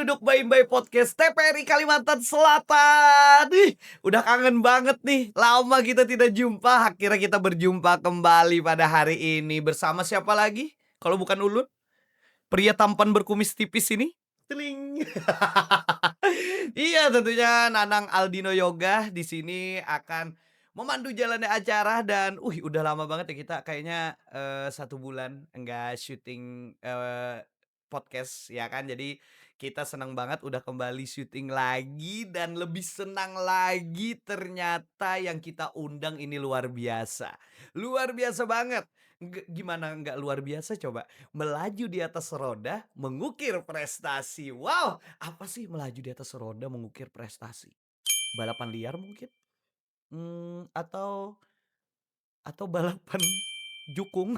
duduk Baim-Baim Podcast TPRI Kalimantan Selatan. Udah kangen banget nih. Lama kita tidak jumpa. Akhirnya kita berjumpa kembali pada hari ini. Bersama siapa lagi? Kalau bukan Ulun, pria tampan berkumis tipis ini. Teling. Iya, tentunya Nanang Aldino Yoga di sini akan memandu jalannya acara dan, udah lama banget ya kita kayaknya 1 bulan enggak syuting, podcast ya kan. Jadi kita senang banget udah kembali syuting lagi dan lebih senang lagi ternyata yang kita undang ini luar biasa. Luar biasa banget. Gimana nggak luar biasa coba? Melaju di atas roda, mengukir prestasi. Wow, apa sih melaju di atas roda, mengukir prestasi? Balapan liar mungkin? Atau balapan jukung?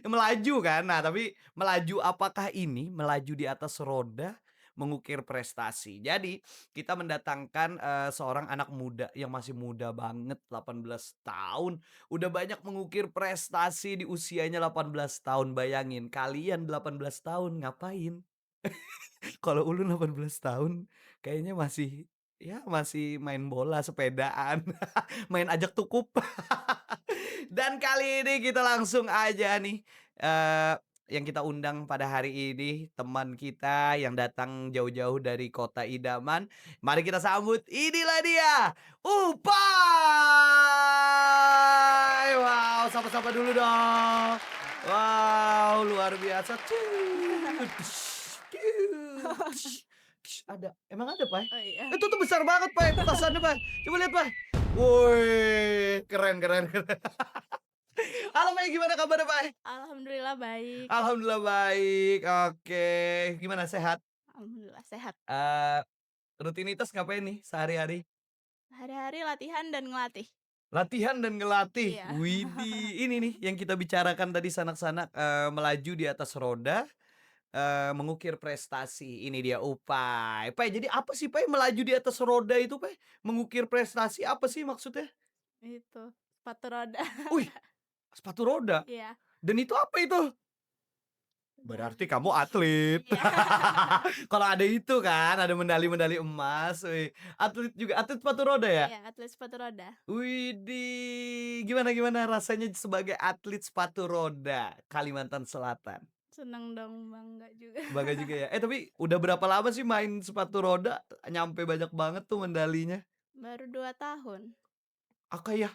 Melaju kan? Nah, tapi melaju apakah ini melaju di atas roda, mengukir prestasi? Jadi, kita mendatangkan, seorang anak muda yang masih muda banget, 18 tahun, udah banyak mengukir prestasi di usianya 18 tahun. Bayangin, kalian 18 tahun ngapain? Kalau Ulun 18 tahun kayaknya masih, ya masih main bola, sepedaan, main ajak tukup. Dan kali ini kita langsung aja nih, yang kita undang pada hari ini teman kita yang datang jauh-jauh dari kota idaman. Mari kita sambut, inilah dia, Upai. Wow, sapa-sapa dulu dong. Wow, luar biasa. Ada, emang ada, Pai? Oh iya. Itu tuh besar banget, Pai, petasannya, Pai. Coba lihat, Pai. Woi, keren keren keren. Halo, Pai, gimana kabarnya, Pai? Alhamdulillah baik. Alhamdulillah baik, oke. Gimana, sehat? Alhamdulillah sehat. Eee, Rutinitas ngapain nih sehari-hari? Hari-hari latihan dan ngelatih. Latihan dan ngelatih. Iya. Widih, ini nih yang kita bicarakan tadi sanak-sanak, melaju di atas roda, mengukir prestasi. Ini dia Upai. Pai, jadi apa sih, Pai, melaju di atas roda itu, Pai? Mengukir prestasi apa sih maksudnya? Itu, sepatu roda. Wih, sepatu roda? Iya. Dan itu apa itu? Dan Berarti kamu atlet. iya. Kalau ada itu kan, ada medali-medali emas, wih. Atlet juga, atlet sepatu roda ya? Iya, atlet sepatu roda. Widih, gimana gimana rasanya sebagai atlet sepatu roda Kalimantan Selatan? Seneng dong, bangga juga. Bangga juga ya. Tapi udah berapa lama sih main sepatu roda, nyampe banyak banget tuh medalinya? Baru 2 tahun. Ya,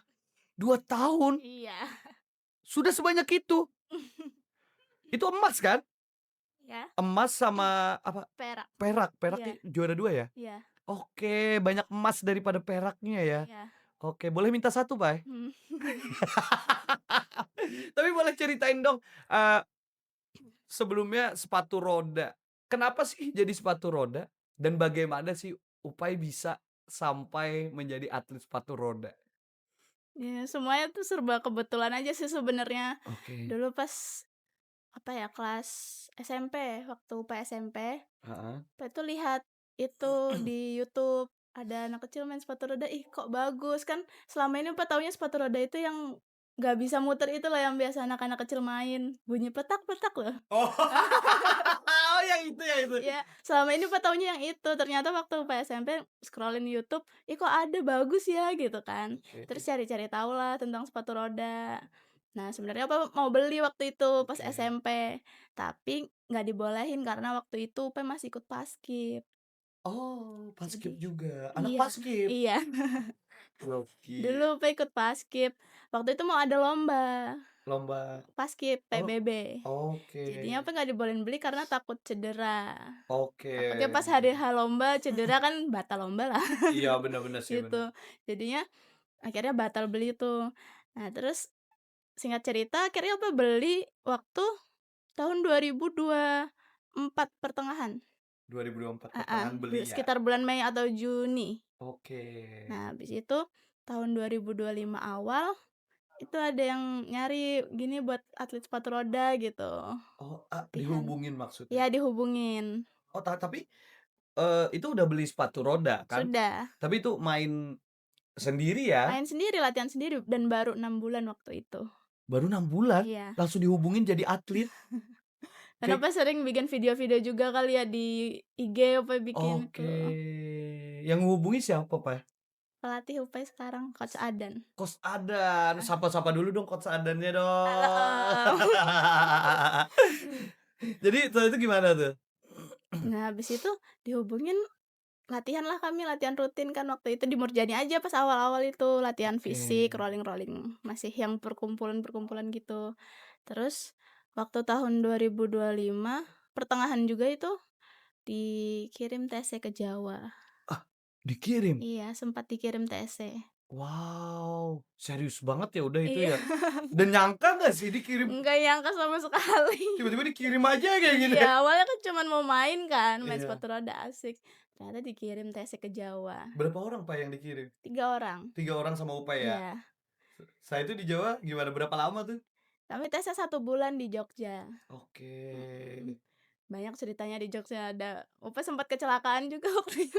2 tahun? Iya. Sudah sebanyak itu? Itu emas kan? Ya, Emas sama apa, perak. perak. Perak Iya. juara 2 ya? Iya. Oke, banyak emas daripada peraknya ya. Iya. Oke, boleh minta satu, Pai? Hmm. Tapi boleh ceritain dong, eee, sebelumnya sepatu roda. Kenapa sih jadi sepatu roda? Dan bagaimana sih Upai bisa sampai menjadi atlet sepatu roda? Ya, semuanya tuh serba kebetulan aja sih sebenarnya. Oke. Dulu pas, apa ya, kelas SMP, waktu SMP, Heeh. waktu itu lihat itu di YouTube, ada anak kecil main sepatu roda, ih kok bagus, kan selama ini taunya sepatu roda itu yang nggak bisa muter itu loh yang biasa anak-anak kecil main, bunyi petak-petak loh. Oh. Oh, yang itu. Ya, selama ini taunya yang itu, ternyata waktu pas SMP scrolling YouTube, ih kok ada, bagus ya, gitu kan. Terus Oke cari-cari tahu lah tentang sepatu roda. Nah, sebenarnya mau beli waktu itu pas oke. SMP, tapi nggak dibolehin karena waktu itu masih ikut Paskib. Oh, Paskib Jadi juga, anak iya, Paskib? iya. Gokil. Dulu ikut Paskib, waktu itu mau ada lomba Lomba Paskib oh, PBB. oke. Jadinya nggak dibolehin beli karena takut cedera. Oke. Takutnya pas hari H lomba cedera kan batal lomba lah, Iya, bener sih, bener. gitu. Jadinya akhirnya batal beli tuh. Nah, terus singkat cerita akhirnya beli waktu tahun 2024 pertengahan. 2024 Heeh, pertengahan beli ya? sekitar bulan Mei atau Juni. Oke. Nah, habis itu tahun 2025 awal, itu ada yang nyari gini buat atlet sepatu roda gitu, Oh, latihan. dihubungin maksudnya? Ya dihubungin. Oh, tapi, itu udah beli sepatu roda kan? Sudah, Tapi itu main sendiri ya? main sendiri, latihan sendiri dan baru 6 bulan waktu itu. Baru 6 bulan Iya. langsung dihubungin jadi atlet? Kenapa Kayak sering bikin video-video juga kali ya di IG, Upay bikin itu. oke. Yang ngehubungi siapa, Pak? Pelatih Upay sekarang Coach Adan. Coach Adan. Sapa-sapa dulu dong Coach Adannya dong. Halo. Jadi setelah itu gimana tuh? Nah, habis itu dihubungin, latihan lah kami, latihan rutin kan waktu itu di Murjani aja pas awal-awal itu, latihan Oke. fisik, rolling-rolling, masih yang perkumpulan-perkumpulan gitu. Terus waktu tahun 2025 pertengahan juga itu dikirim TC ke Jawa. Ah, dikirim? Iya, sempat dikirim TC. Wow, serius banget ya udah itu Iya, ya? Dan nyangka nggak sih dikirim nggak nyangka sama sekali. tiba-tiba dikirim aja kayak gitu ya? Iya, awalnya kan cuman mau main kan, main Iya. sepatu roda asik. Ternyata dikirim TC ke Jawa. Berapa orang, Pak, yang dikirim? 3 orang. 3 orang sama Upay ya? Iya. Setelah itu di Jawa gimana? Berapa lama tuh? Kami tesnya 1 bulan di Jogja. Oke. Mhm. Banyak ceritanya di Jogja, ada Opa sempat kecelakaan juga waktu itu.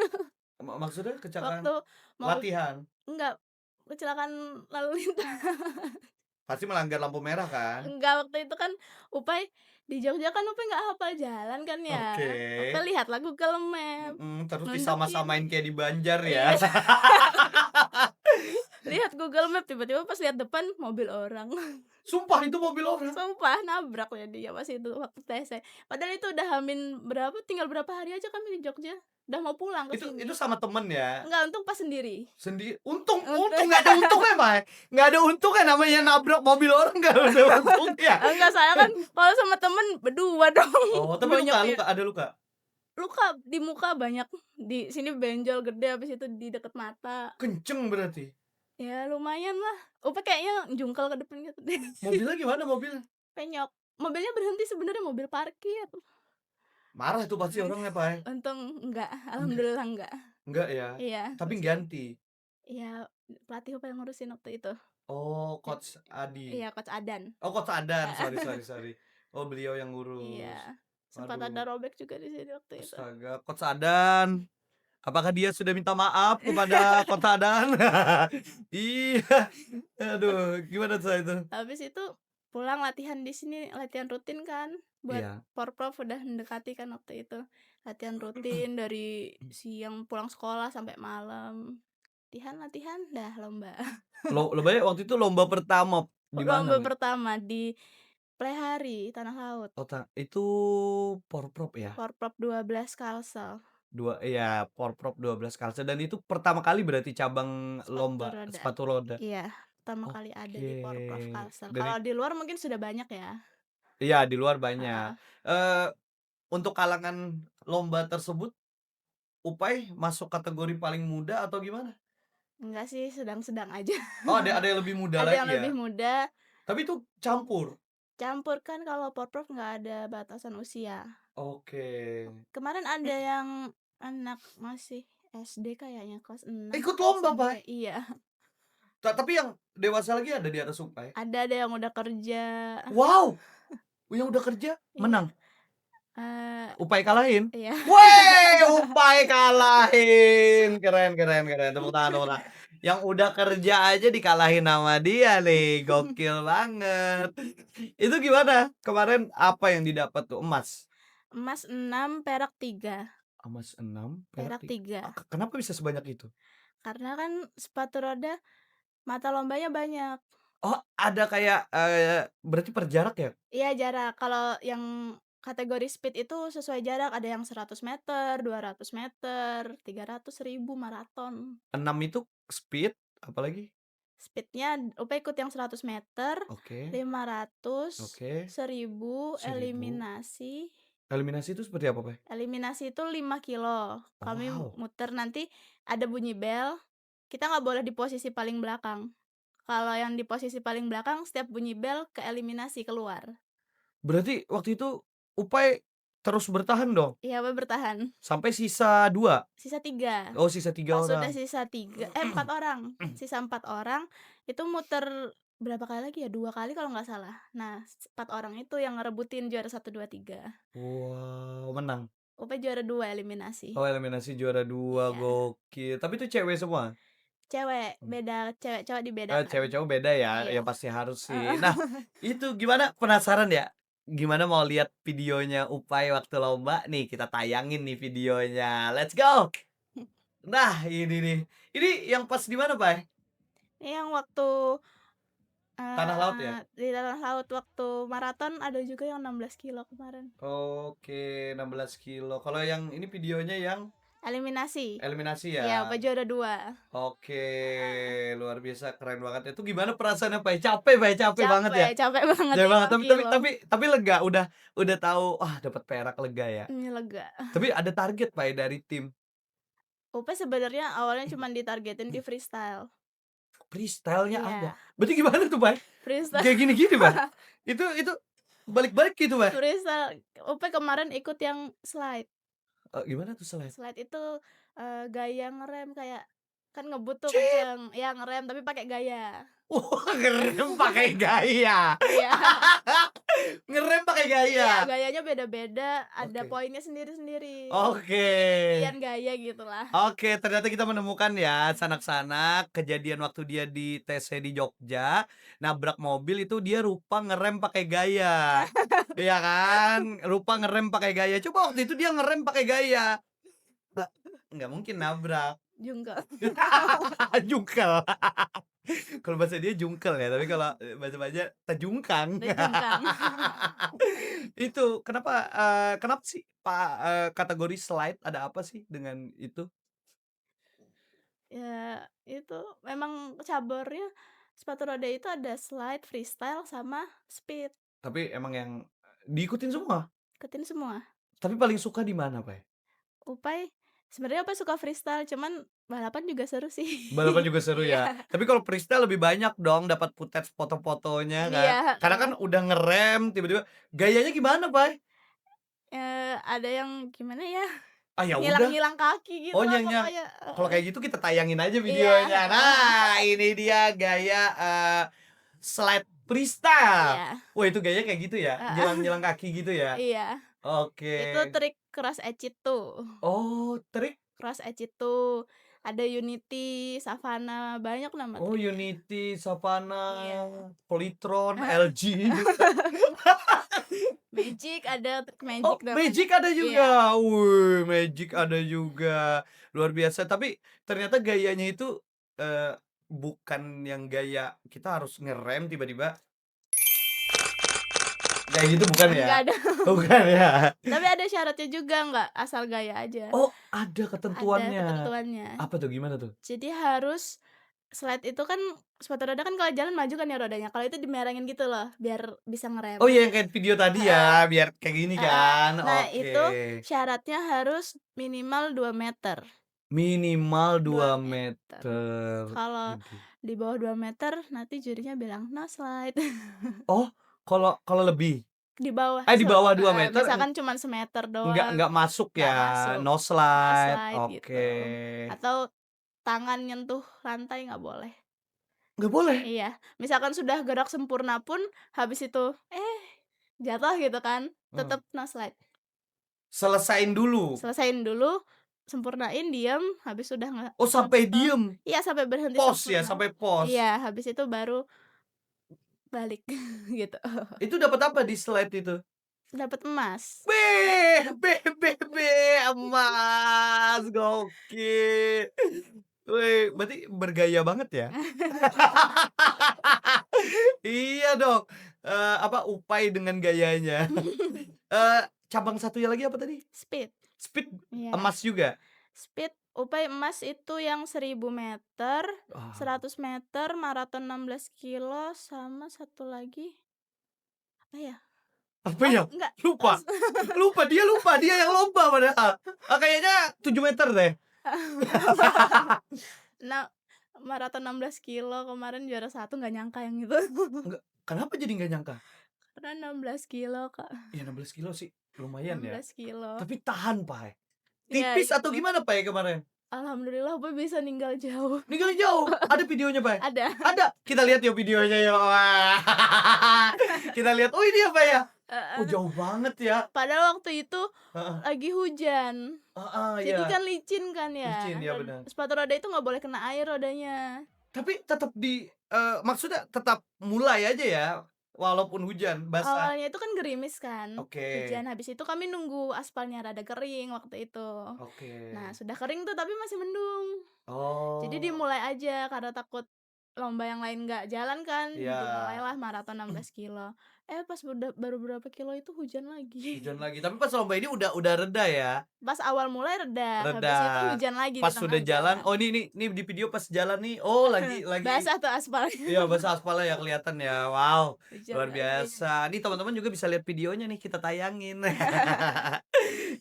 Maksudnya kecelakaan Waktu mau latihan? enggak, kecelakaan lalu lintas. Pasti melanggar lampu merah kan? Enggak, waktu itu kan Upay di Jogja kan Upay nggak hafal jalan kan ya. Oke. Upay lihatlah Google Map, Terus nunjukin disama-samain kayak di Banjar ya? iya, lihat Google Map tiba-tiba pas lihat depan mobil orang. Sumpah itu mobil orang? Sumpah nabrak ya dia pas itu waktu TC. Padahal itu udah hamin berapa, tinggal berapa hari aja kami di Jogja. Udah mau pulang ke Itu sini. sama temen ya? Enggak, untung pas sendiri. Untung Untung untung nggak ada untungnya, Pak, nggak ada untungnya namanya nabrak mobil orang nggak ada untungnya. Enggak, saya kan kalau sama temen berdua dong. Oh, tapi Bonyoknya ada luka? luka di muka banyak, di sini benjol gede, habis itu di deket mata. Kenceng berarti? Ya lumayan lah. Upe kayaknya jungkel ke depan gitu deh. Mobilnya gimana mobilnya? Penyok. Mobilnya berhenti sebenarnya mobil parkir. Marah tuh pasti orangnya, Pak? Untung enggak, Enggak alhamdulillah enggak. enggak ya? Iya, Tapi terus ganti? iya, pelatih Upe yang ngurusin waktu itu. Oh, Ja Coach Adi. iya, Coach Adan. Oh, Coach Adan, Heeh. sorry. Oh, beliau yang Iya, ngurus. sempat ada Waduh, robek juga di sini waktu itu. astaga, Coach Adan, apakah dia sudah minta maaf kepada Coach Adan? Iya, aduh, gimana tuh itu? Habis itu pulang latihan di sini, latihan rutin kan, buat Iya. Porprov udah mendekati kan waktu itu. Latihan rutin dari siang pulang sekolah sampai malam. Latihan, dah lomba. Lombanya waktu itu lomba pertama di mana, Lomba Mbak? pertama di Plehari, Tanah Laut. Itu Porprov ya? Porprov 12 Kalsel, Iya, Porprov 12 Kalsel dan itu pertama kali berarti cabang sepatu lomba roda. sepatu roda? Iya, pertama kali ada Oke, di Porprov Kalsel. dan Kalau di luar mungkin sudah banyak ya. iya, di luar banyak. Heeh. Eee, untuk kalangan lomba tersebut, Upay masuk kategori paling muda atau gimana? Enggak sih, sedang-sedang aja. Oh, ada yang lebih muda Ada yang lagi lebih ya? muda, Tapi itu campur? campur kan kalau Porprov nggak ada batasan usia. Oke. Kemarin ada yang anak masih SD kayaknya, kelas 6 Ikut apa lomba, SMP. Pak? Iya, Tapi yang dewasa lagi ada di atas Upay? ada yang udah kerja. Wow! Yang udah kerja Iya, menang? eee, Upay kalahin? iya. Weh, Upay kalahin. Keren. Tepuk tangan, tepuk tangan. Yang udah kerja aja dikalahin sama dia nih, gokil banget. Itu gimana? Kemarin apa yang didapat tuh? Emas? Emas 6, perak 3. Emas 6, perak Perak 3. kenapa bisa sebanyak itu? Karena kan sepatu roda mata lombanya banyak. Oh, ada kayak, berarti per jarak ya? Iya, jarak. Kalau yang kategori speed itu sesuai jarak, ada yang 100 meter, 200 meter, 300, 1000 maraton. 6 itu speed, apalagi? Speed-nya Upa ikut yang 100 meter, Oke 500, oke, 1000, 1000. eliminasi. Eliminasi itu seperti apa, Pak? Eliminasi itu 5 kilo. Kami Wow, muter nanti ada bunyi bel, kita nggak boleh di posisi paling belakang. Kalau yang di posisi paling belakang, setiap bunyi bel keeliminasi, keluar. berarti waktu itu Upay terus bertahan dong? Iya, Upa bertahan. Sampai sisa 2? Sisa 3. Oh, sisa 3 Pas sudah orang. sisa 4 orang. Sisa 4 orang, itu muter berapa kali lagi ya, 2 kali kalau nggak salah. Nah, 4 orang itu yang ngerebutin juara 1, 2, 3. Wow, menang? Upa juara 2 eliminasi. Oh, eliminasi juara 2, Iya. gokil. Tapi itu cewek semua? Cewek, Mmm. beda cewek cowok dibedakan. Cewek cowok beda ya? Iya. Ya pasti harus sih. Heeh. Nah, itu gimana, penasaran ya? Gimana mau lihat videonya Upay waktu lomba? Nih kita tayangin nih videonya, let's go! Nah ini nih, ini yang pas di mana, Pay? Yang waktu, Tanah laut ya? di tanah laut waktu maraton ada juga yang 16 kilo kemarin. Oke, 16 kilo. Kalau yang ini videonya yang Eliminasi. eliminasi Iya, ya? juara 2. Oke, Heeh. luar biasa, keren banget. Itu gimana perasaannya, Pay? Capek, Pay? Capek banget ya? Capek banget Capek banget, 5 tapi kilo. tapi lega, udah tahu, "Wah, dapat perak," lega ya? Lega. Tapi ada target, Pay, dari tim? UP sebenarnya awalnya cuman ditargetin di freestyle. Freestyle-nya ada? Iya, Berarti gimana tuh, Pay? freestyle Kayak gini-gini, Pay? Itu balik-balik gitu, Pay? freestyle UP kemarin ikut yang slide. Gimana tuh slide? Slide itu, gaya ngerem kayak kan ngebut tuh Cit! kenceng, ya ngerem tapi pakai gaya. Wah, ngerem pakai gaya. Iya. Ngerem pakai Iya, gaya. gayanya beda-beda, ada Oke. poinnya sendiri-sendiri. Oke. Pilihan gaya gitulah. Oke, ternyata kita menemukan ya sanak-sanak kejadian waktu dia di TC di Jogja, nabrak mobil itu dia rupa ngerem pakai gaya. Iya kan? Rupa ngerem pakai gaya. Coba waktu itu dia ngerem pakai gaya. Nggak nggak mungkin nabrak. Jungkel, Jungkel. Kalau bahasa dia jungkel ya, tapi kalau bahasa Banjar tajungkang. udah jungkang. Itu kenapa sih kategori slide ada apa sih dengan itu? Ya, itu memang cabornya sepatu roda itu ada slide, freestyle, sama speed. Tapi emang yang diikutin semua? Ikutin semua. Tapi paling suka di mana, Pak? Upai sebenarnya Upai suka freestyle, cuman balapan juga seru sih. Balapan juga seru ya. Iya. Tapi kalau freestyle lebih banyak dong dapat footage foto-fotonya kan. Iya, Karena kan heeh. udah ngerem tiba-tiba gayanya gimana, Pak? Ada yang gimana ya, Ah, ya udah. ngilang-ngilang kaki Oh, gitulah pokoknya, kalau heeh. kayak gitu kita tayangin aja Iya, videonya. heeh. Nah, ini dia gaya, slide freestyle. Iya, Wah, itu gayanya kayak gitu ya? heeh. Nyilang-nyilang kaki gitu ya? Iya, Oke. itu trik cross edge itu. Oh, trik? Cross edge itu ada Unity, Savana, banyak nama Oh, triknya. Unity, Savana, Iya. Polytron, LG. Magic ada trik Oh, magic namanya. Magic ada Iya. juga. Wih, Magic ada juga. Luar biasa. Tapi ternyata gayanya itu bukan yang gaya kita harus ngerem tiba-tiba kayak gitu, bukan ya? Enggak ada. Bukan ya? Tapi ada syaratnya juga, nggak asal gaya aja. Oh, ada Ada ketentuannya. ketentuannya. Apa tuh, gimana tuh? Jadi harus slide itu kan sepatu roda kan kalau jalan maju kan ya rodanya, kalau itu dimerengin gitu loh biar bisa Oh ngerem. iya, yang kayak video tadi Heeh, ya, biar kayak gini heeh. kan? Nah Oke. itu syaratnya harus minimal 2 meter, Minimal 2 2 meter. meter. Kalau Widih. di bawah 2 meter nanti jurinya bilang, "No slide." Oh, kalau lebih? Di bawah Di bawah 2 meter misalkan cuman semeter doang, nggak masuk nggak ya? masuk, No no slide, slide oke. gitu. Atau tangan nyentuh lantai nggak boleh. Nggak boleh? Iya, misalkan sudah gerak sempurna pun habis itu, jatuh gitu kan, Mmm. tetep no slide. Selesain dulu? Selesain dulu, sempurnain, diem, habis sudah nggak Oh, sampai diem? iya sampai berhenti Pos ya, sempurna. sampai pos? Iya, habis itu baru balik gitu. Itu dapat apa di slide itu? Dapat emas. Beh, emas, gokil. Wih, berarti bergaya banget ya? Iya dong, Upay dengan gayanya. Cabang satunya lagi apa tadi? Speed, Speed iya. emas juga? Speed Upay emas itu yang 1.000 meter, Wah, 100 meter, maraton 16 kilo, sama satu lagi, apa ya? apa Oh ya? enggak, Lupa lupa, dia yang lomba padahal. Kayaknya 7 meter deh. nah, maraton 16 kilo kemarin juara 1 nggak nyangka yang itu. Enggak, kenapa jadi nggak nyangka? Karena 16 kilo Kak, Ya 16 kilo sih lumayan ya, 16 kilo. tapi tahan, Pay. Iya Tipis atau itu, gimana, Pay, kemarin? alhamdulillah Boy bisa ninggal jauh. Ninggalin jauh? Ada videonya, Pay? Ada, Ada? Kita lihat yuk videonya yuk. Wah. Kita lihat. Oh, ini ya, Pay, ya? Oh, heeh. jauh banget ya. Padahal waktu itu Heeh. lagi hujan, Heeh, jadi iya. kan licin kan ya, Licin, ya benar. sepatu roda itu nggak boleh kena air rodanya. Tapi tetap maksudnya tetap mulai aja ya? Walaupun hujan, basah? Awalnya itu kan gerimis kan, Oke hujan, habis itu kami nunggu aspalnya rada kering waktu itu. oke. Nah, sudah kering tuh tapi masih mendung. Jadi Oh, dimulai aja karena takut lomba yang lain nggak jalan kan, iya. dimulailah maraton 16 kilo. Pas baru berapa kilo itu hujan lagi. Hujan lagi, tapi pas lomba ini udah reda ya? Pas awal mulai reda, Reda. habis itu hujan lagi Pas di tengah sudah jalan, jalan. oh ini di video pas jalan nih, oh lagi Basah tuh aspalnya, iya basah aspalnya ya kelihatan ya. Wow, hujan luar lagi. biasa. Nih teman-teman juga bisa lihat videonya nih kita tayangin.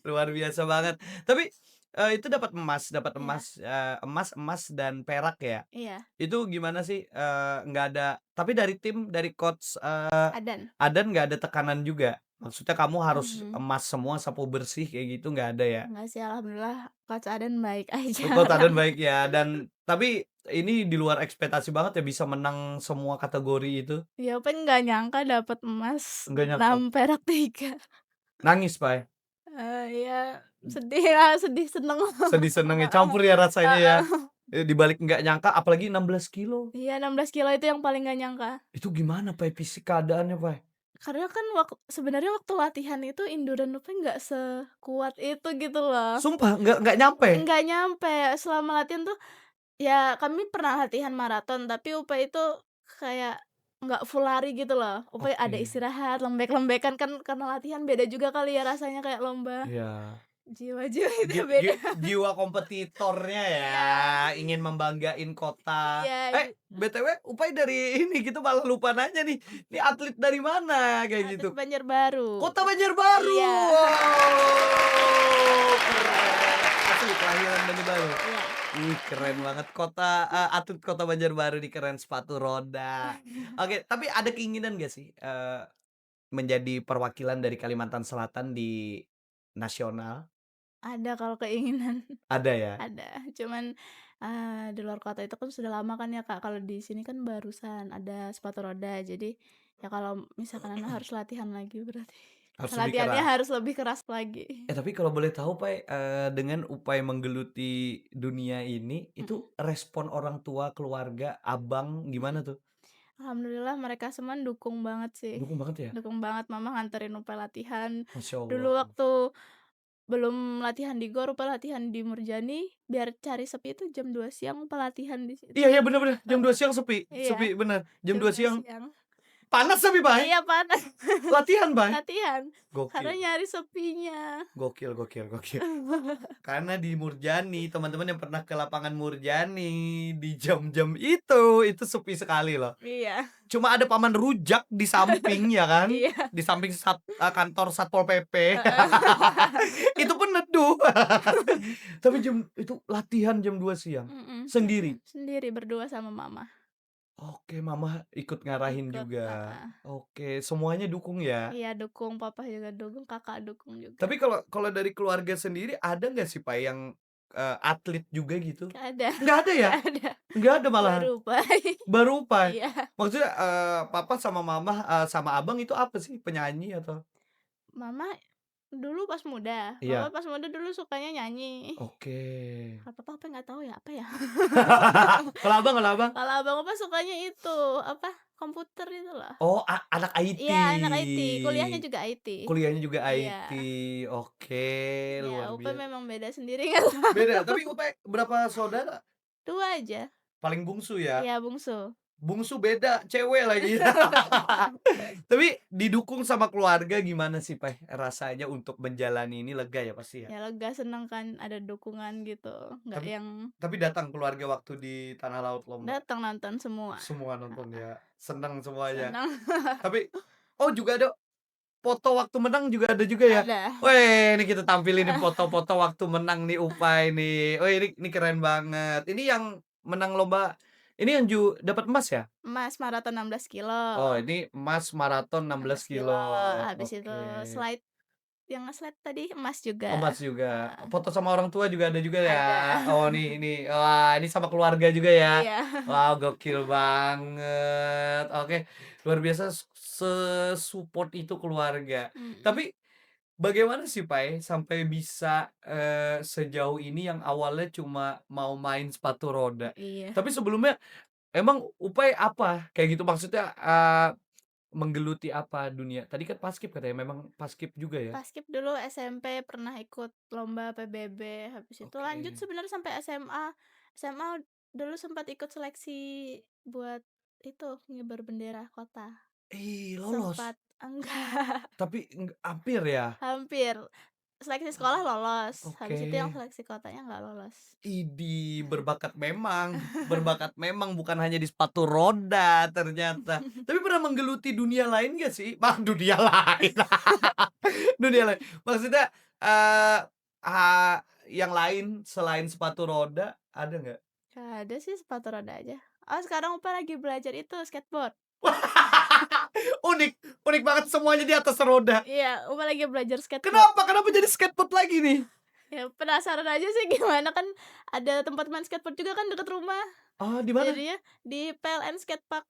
Luar biasa banget. Tapi, itu dapat Iya emas dan perak ya? iya, Itu gimana sih, nggak ada tapi dari tim, dari coach, Adan. Adan nggak ada tekanan juga? Maksudnya kamu harus Mhm. emas semua, sapu bersih kayak gitu nggak ada ya? Enggak sih, alhamdulillah Coach Adan baik aja Coach Adan orangnya. baik ya dan tapi ini di luar ekspektasi banget ya bisa menang semua kategori itu? Ya ampun nggak nyangka dapet emas Nggak nyangka? 6 perak 3. Nangis, Pai? Ya sedih lah, sedih seneng. Sedih seneng ya, Heeh campur ya rasanya ya? heeh. Di balik nggak nyangka apalagi 16 kilo. Iya 16 kilo itu yang paling nggak nyangka. Itu gimana, Pai, fisik keadaannya, Pai? Karena kan sebenarnya waktu latihan itu Endurance Loop nggak sekuat itu gitu loh. Sumpah nggak nyampe? Nggak nyampe, selama latihan tuh ya kami pernah latihan maraton, tapi UP itu kayak nggak full lari gitu loh. UP ada Oke, istirahat, lembek-lembekan kan karena latihan beda juga kali ya rasanya kayak lomba. iya. Jiwa-jiwa itu Ji ji beda. jiwa kompetitornya ya, Iya ingin membanggain kota. iya, BTW Upai dari ini gitu malah lupa nanya nih, ini atlet dari mana? Kayak gitu. atlet Banjarbaru. Kota Banjarbaru. Iya Wow, keren. Asli kelahiran Banjarbaru. iya. Ih, keren banget atlet Kota Banjarbaru nih, keren sepatu roda. Oke, tapi ada keinginan gak sih, menjadi perwakilan dari Kalimantan Selatan di nasional? Ada kalau keinginan. Ada ya? Ada, cuman, di luar kota itu kan sudah lama kan ya, Kak, kalau di sini kan barusan ada sepatu roda. Jadi, ya kalau misalkan Ana harus latihan lagi berarti. Harus lebih Latihannya keras. harus lebih keras lagi. Tapi kalau boleh tahu, Pai, dengan upaya menggeluti dunia ini, Mhm itu respon orang tua, keluarga, abang mhm. gimana tuh? Alhamdulillah mereka semua dukung banget sih, Dukung banget ya? dukung banget. Mama nganterin Upe latihan. Masya Dulu Allah. waktu belum latihan di GOR, Upe latihan di Murjani, biar cari sepi itu jam 2 siang Upe latihan di situ. Iya iya, bener bener, jam 2 Heeh, siang sepi iya, sepi, bener. Jam jam 2 2 siang siang. panas tapi, Pai. Iya panas. Latihan, Pai. Latihan, karena Gokil nyari sepinya. gokil gokil gokil. Karena di Murjani, teman-teman yang pernah ke lapangan Murjani, di jam-jam itu sepi sekali loh. Iya Cuma ada paman rujak di samping ya kan, iya, di samping kantor Satpol PP. heeh. Itu pun neduh. Tapi itu latihan jam 2 siang, Mhm, sendiri? sendiri berdua sama mama, Oke, mama ikut ngarahin ikut, juga. heeh. Oke, semuanya dukung ya? Iya dukung, papa juga dukung, kakak dukung juga. Tapi kalau kalau dari keluarga sendiri ada nggak sih, Pak, yang, atlet juga gitu? Nggak ada Nggak ada ya? nggak ada, Nggak ada malahan? baru Bay. Baru Pai? Iya, Maksudnya, papa sama mama, sama abang itu apa sih, penyanyi atau? mama dulu pas muda, papa Iya, pas muda dulu sukanya nyanyi. oke. Kalau papa apa nggak tahu ya, apa ya? Kalau abang? Kalau abang papa sukanya itu, apa, komputer itu loh. Oh, anak IT. Iya, anak IT, kuliahnya juga IT. Kuliahnya juga Iya. IT, oke, Ya, luar UP biasa. memang beda sendiri nggak tahu. Beda, tapi UP berapa saudara? 2 aja. Paling bungsu ya? Iya, bungsu. Bungsu beda, cewek lagi. Tapi didukung sama keluarga gimana sih, Pak, rasanya untuk menjalani ini lega ya pasti ya? Ya lega, seneng kan ada dukungan gitu, nggak Tapi yang tapi datang keluarga waktu di Tanah Laut Lomba? datang nonton semua. Semua nonton ya? Seneng semuanya? Senang. Tapi oh juga ada foto waktu menang juga ada juga ya? Ada. Weh, ini kita tampilin nih foto-foto waktu menang nih Upay nih. Oh ini keren banget. Ini yang menang lomba ini yang dapat emas ya? Emas maraton 16 kilo. Oh ini emas maraton 16 16 kilo. kilo. Habis itu Oke. yang nge-slide tadi emas Oh, juga. emas juga. Heeh, Foto sama orang tua juga ada juga ya? ada. Oh ini. Wah ini sama keluarga juga ya? Iya. Wow gokil banget. Oke, luar biasa sesupport itu keluarga. Mhm. Tapi bagaimana sih, Pai, sampai bisa, sejauh ini yang awalnya cuma mau main sepatu roda? Iya. Tapi sebelumnya emang Upai apa? Kayak gitu maksudnya, Menggeluti apa dunia? Tadi kan Paskib katanya, memang Paskib juga ya? Paskib dulu SMP pernah ikut lomba PBB, habis itu lanjut Oke. sebenarnya sampai SMA. SMA dulu sempat ikut seleksi buat itu, ngibar bendera kota. Lolos? Sempat enggak, Tapi hampir ya? hampir. Seleksi sekolah lolos, Oke. habis itu yang seleksi kotanya nggak lolos. Idih, berbakat memang bukan hanya di sepatu roda ternyata. Tapi pernah menggeluti dunia lain gak sih? Dunia lain. Dunia lain. Maksudnya, eee, yang lain selain sepatu roda ada nggak? Nggak ada sih, sepatu roda aja. Oh, sekarang Opa lagi belajar itu, skateboard. Unik unik banget semuanya di atas roda. Iya, Opa lagi belajar skateboard. Kenapa kenapa jadi skateboard lagi nih? Ya penasaran aja sih gimana, kan ada tempat main skateboard juga kan deket rumah. Oh, di mana? Jadinya di PLN Skatepark.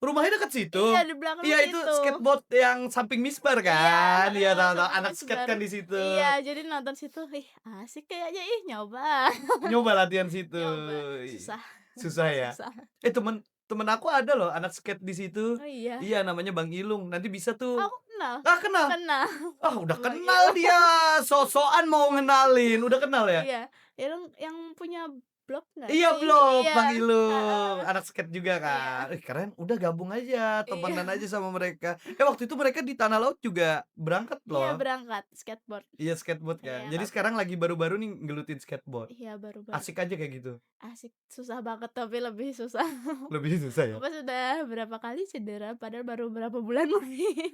Rumahnya dekat situ? Iya, di belakang Iya, itu situ. skateboard yang samping Misbar Iya, kan? Iya, tahu tahu, samping anak skate Misbar. kan di situ. Iya, jadi nonton situ, ih asik kayaknya, ih nyoba. Nyoba latihan situ. Nyoba, Ih, susah. susah ya? Susah. Temen temen aku ada loh anak skate di situ. Oh iya? Iya, namanya Bang Ilung. Nanti bisa tuh. Aku kenal. Ah, kenal? Kenal. Ah, udah Bang kenal Ilung. dia. Sok-sokan mau ngenalin. Udah kenal ya? Iya, Ilung yang punya blog nggak Iya, sih? belum, Iya, Bang Ilung, heeh, anak skate juga kan. iya, Keren, udah gabung aja, iya, temenan aja sama mereka. Waktu itu mereka di Tanah Laut juga berangkat iya loh. berangkat skateboard. Iya, skateboard kan. Iya, Jadi sekarang lagi baru-baru nih gelutin skateboard. iya baru-baru. Asik aja kayak gitu. Asik, susah banget tapi lebih susah. Lebih susah ya? Apa sudah berapa kali cedera padahal baru berapa bulan main.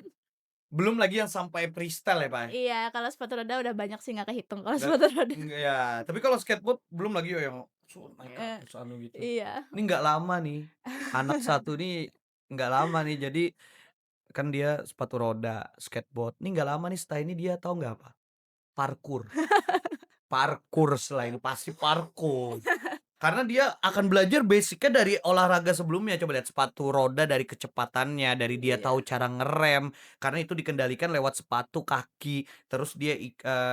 Belum lagi yang sampai freestyle ya, Pak, ya? Iya, kalau sepatu roda udah banyak sih nggak kehitung kalau Nggak sepatu roda. enggak ya, tapi kalau skateboard belum lagi ya yang naik ke Eee, atas anu gitu. iya. Ini nggak lama nih, anak satu nih nggak lama nih, jadi kan dia sepatu roda, skateboard, ini nggak lama nih setelah ini dia tahu nggak apa? Parkur. Parkur setelah ini, pasti parkur. Karena dia akan belajar basic-nya dari olahraga sebelumnya. Coba lihat sepatu roda dari kecepatannya, dari dia Iya. tahu cara ngerem, karena itu dikendalikan lewat sepatu kaki. Terus dia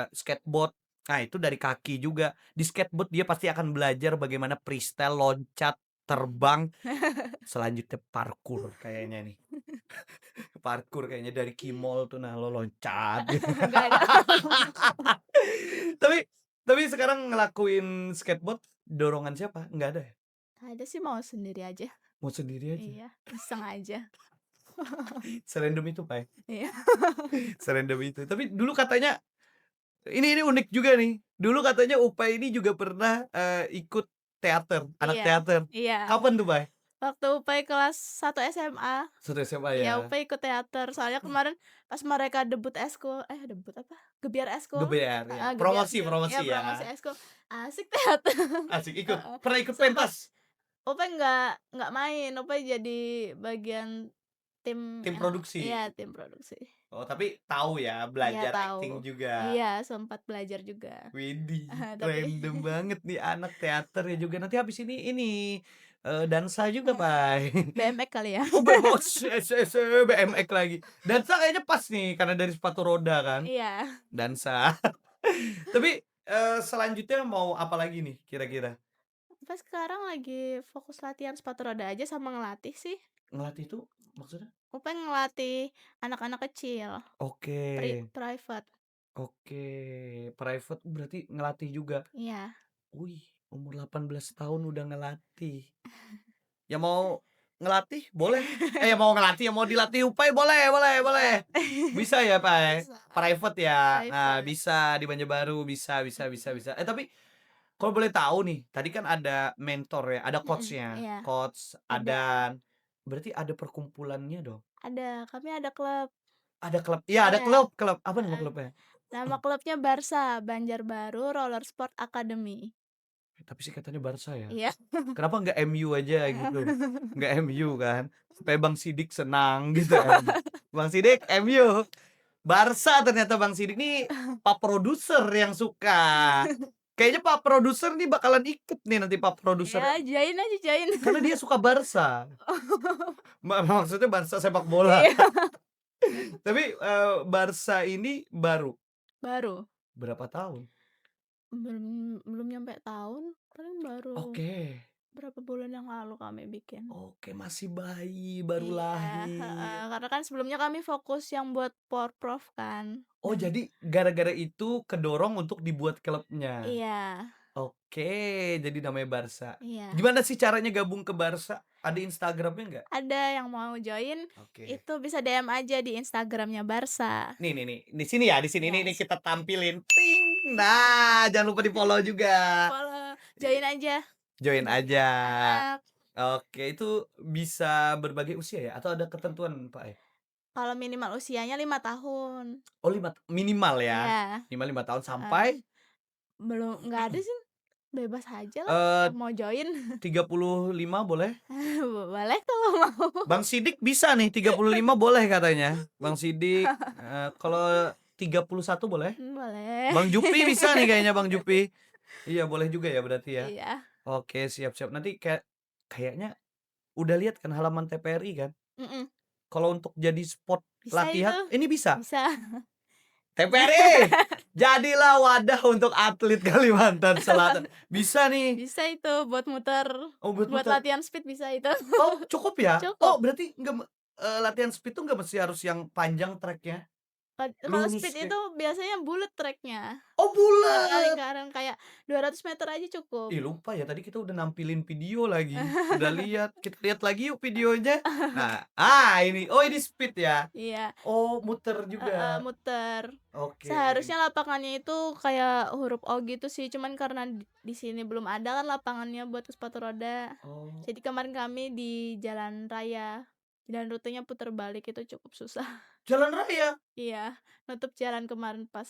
skateboard, nah itu dari kaki juga. Di skateboard dia pasti akan belajar bagaimana freestyle, loncat, terbang, selanjutnya parkur kayaknya nih. Parkur kayaknya dari Kimol tuh, nah lo loncat gitu. Nggak ada. Tapi tapi sekarang ngelakuin skateboard dorongan siapa? Nggak ada ya? Ada sih mau sendiri aja. Mau sendiri aja? Iya, iseng aja. Serandom itu, Pak, ya? Iya. Serandom itu. Tapi dulu katanya ini unik juga nih. Dulu katanya Upay ini juga pernah, ikut teater, anak Iya, teater. iya. Kapan tuh, Pak? Waktu Upay kelas 1 SMA, Satu SMA ya ya? Upay ikut teater. Soalnya kemarin pas mereka debut eskul, debut apa? Gebiar eskul. GBR ya? Heeh, gebiar Promosi ya promosi promosi ya? eskul. Asik teater. Asik ikut? Heeh. Pernah ikut Sempat pentas? Upay nggak main, Upay jadi bagian tim Tim yang produksi? iya, tim produksi. Oh, tapi tahu ya, Iya belajar acting tahu. juga? Iya, sempat belajar juga. Widih, Tapi random banget nih anak teater ya juga. Nanti habis ini, dansa juga, Pak. BMX kali ya? Oh, BMX lagi. Dansa kayaknya pas nih karena dari sepatu roda kan, Iya. dansa. Tapi, selanjutnya mau apa lagi nih kira-kira? Sampai sekarang lagi fokus latihan sepatu roda aja sama ngelatih sih. Ngelatih itu maksudnya? Aku pengen ngelatih anak-anak kecil, Oke private. oke, private berarti ngelatih juga? Iya. Wih, umur 18 tahun udah ngelatih. Ya mau ngelatih boleh, yang mau ngelatih, yang mau dilatih Upay boleh boleh boleh. Bisa ya, Pak, ya? Bisa. Private ya? Nah, Private. bisa di Banjarbaru, bisa bisa bisa bisa. Tapi kalau boleh tahu nih, tadi kan ada mentor ya, ada coach-nya, Iya, coach, ada ada berarti ada perkumpulannya dong? kami ada klub. Ada klub iya, ada Iya, klub klub. Apa nama heeh. klubnya? Nama klubnya Barsa, Banjarbaru Roller Sport Academy. Tapi sih katanya Barca ya? Iya. Kenapa nggak MU aja gitu? Nggak MU kan? Supaya Bang Sidik senang gitu kan. Bang Sidik MU. Barca ternyata Bang Sidik nih Pak Produser yang suka. Kayaknya Pak Produser nih bakalan ikut nih nanti Pak Produser. Ya, join aja, join. Karena dia suka Barca. Maksudnya Barca sepak bola. Iya. Tapi, Barca ini baru? Baru. Berapa tahun? Belum belum nyampe tahun, paling baru Oke. beberapa bulan yang lalu kami bikin. Oke, masih bayi, baru Iya, heeh, lahir. karena kan sebelumnya kami fokus yang buat Porprov kan, Oh, dan jadi gara-gara itu kedorong untuk dibuat klubnya? iya, Oke, jadi namanya Barca. iya. Gimana sih caranya gabung ke Barca? Ada Instagramnya nggak? Ada yang mau join, Oke. itu bisa DM aja di Instagramnya Barca. Nih, di sini ya, di sini nih Yes, kita tampilin, ting. Nah, jangan lupa di-follow juga. follow, I join aja, join aja. anak. Oke, itu bisa berbagai usia ya? Atau ada ketentuan, Pak, ya? Kalau minimal usianya 5 tahun. Oh, minimal ya? Iya, Minimal 5 tahun heeh. sampai, Nggak ada sih, bebas aja lah eee, mau join. 35 boleh? Boleh kalau mau. Bang Sidik bisa nih 35 boleh katanya. Bang Sidik, kalau 31 boleh? Boleh. Bang Jupi bisa nih kayaknya Bang Jupi. Iya boleh juga ya berarti ya? Iya, Oke, siap siap. Nanti kayaknya udah lihat kan halaman TPRI kan? mhm, Kalau untuk jadi spot bisa latihan itu, ini bisa? bisa. TPRI, jadilah wadah untuk atlet Kalimantan Selatan. Bisa nih. Bisa itu buat muter, Oh, buat buat muter. latihan speed bisa itu. Oh, cukup ya? Cukup. Oh, berarti latihan speed tuh nggak mesti harus yang panjang track-nya? Kalau Lurus speed itu kayak biasanya bulet track-nya. oh, Heeh, bulet. lingkaran kayak 200 meter aja cukup. Ih, lupa ya tadi kita udah nampilin video lagi, udah lihat. Kita lihat lagi yuk videonya. Nah, ini. Oh, ini speed ya? Iya, Oh, muter heeh, juga. muter. Oke. Seharusnya lapangannya itu kayak huruf O gitu sih, cuman karena di sini belum ada kan lapangannya buat sepatu roda. Oh, Jadi kemarin kami di jalan raya, dan rutenya puter balik itu cukup susah. jalan raya? Iya, nutup jalan kemarin pas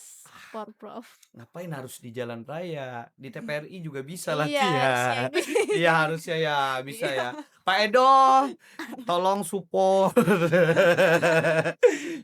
Porprov. Ngapain harus di jalan raya? Di TPRI juga bisa Iya, harusnya latihan. gitu. Iya, harusnya ya, bisa Iya. ya. Pak Edo, tolong support.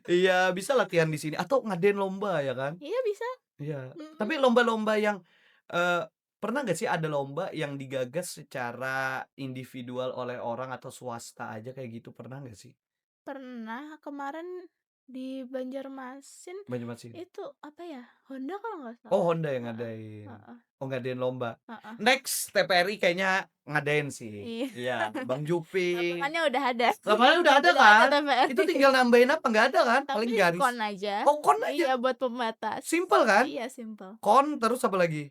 Iya, bisa latihan di sini atau ngadain lomba ya kan? Iya bisa, Iya, mhm. tapi lomba-lomba yang, eee, pernah nggak sih ada lomba yang digagas secara individual oleh orang atau swasta aja kayak gitu, pernah nggak sih? Pernah kemarin di Banjarmasin, Banjarmasin? itu apa ya, Honda kalau nggak Oh, salah. Honda yang Heeh, ngadain. heeh, Oh, ngadain lomba. heeh. Next TPRI kayaknya ngadain sih. Iya, Iya, Bang Jupi. lapangannya udah ada. Lapangannya udah ada Udah ada kan? Itu TVRI. tinggal nambahin apa, nggak ada kan? Paling Tapi garis. kon aja. Oh, kon aja? Iya, buat pembatas. Simpel kan? Iya, simpel. Kon terus apa lagi?